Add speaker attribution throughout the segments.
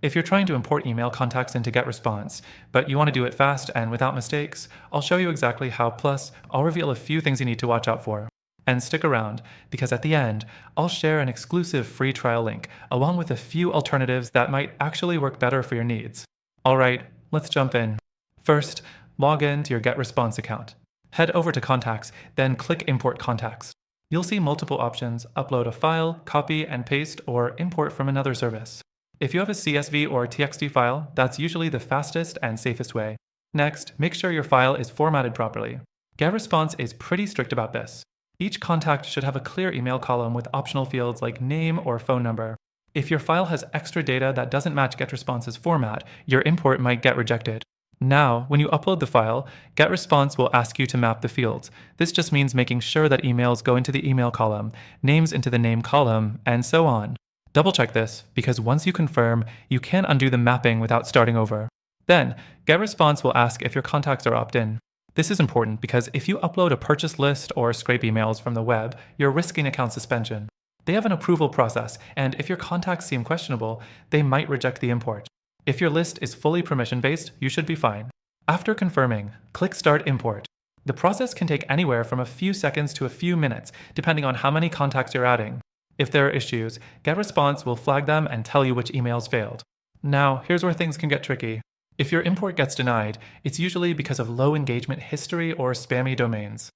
Speaker 1: If you're trying to import email contacts into GetResponse, but you want to do it fast and without mistakes, I'll show you exactly how, plus I'll reveal a few things you need to watch out for. And stick around, because at the end, I'll share an exclusive free trial link, along with a few alternatives that might actually work better for your needs. Alright, let's jump in. First, log in to your GetResponse account. Head over to Contacts, then click Import Contacts. You'll see multiple options: upload a file, copy and paste, or import from another service. If you have a CSV or TXT file, that's usually the fastest and safest way. Next, make sure your file is formatted properly. GetResponse is pretty strict about this. Each contact should have a clear email column with optional fields like name or phone number. If your file has extra data that doesn't match GetResponse's format, your import might get rejected. Now, when you upload the file, GetResponse will ask you to map the fields. This just means making sure that emails go into the email column, names into the name column, and so on. Double check this, because once you confirm, you can't undo the mapping without starting over. Then, GetResponse will ask if your contacts are opt-in. This is important because if you upload a purchase list or scrape emails from the web, you're risking account suspension. They have an approval process, and if your contacts seem questionable, they might reject the import. If your list is fully permission-based, you should be fine. After confirming, click Start Import. The process can take anywhere from a few seconds to a few minutes, depending on how many contacts you're adding. If there are issues, GetResponse will flag them and tell you which emails failed. Now, here's where things can get tricky. If your import gets denied, it's usually because of low engagement history or spammy domains.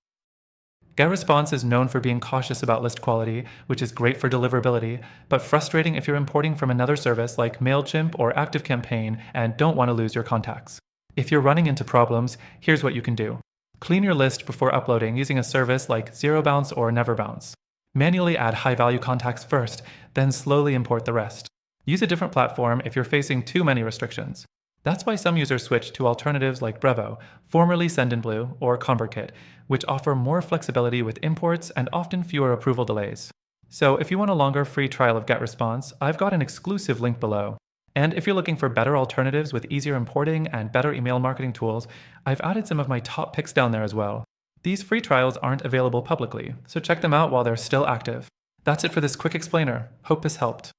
Speaker 1: GetResponse is known for being cautious about list quality, which is great for deliverability, but frustrating if you're importing from another service like MailChimp or ActiveCampaign and don't want to lose your contacts. If you're running into problems, here's what you can do. Clean your list before uploading using a service like ZeroBounce or NeverBounce. Manually add high-value contacts first, then slowly import the rest. Use a different platform if you're facing too many restrictions. That's why some users switch to alternatives like Brevo, formerly Sendinblue, or ConvertKit, which offer more flexibility with imports and often fewer approval delays. So if you want a longer free trial of GetResponse, I've got an exclusive link below. And if you're looking for better alternatives with easier importing and better email marketing tools, I've added some of my top picks down there as well. These free trials aren't available publicly, so check them out while they're still active. That's it for this quick explainer. Hope this helped.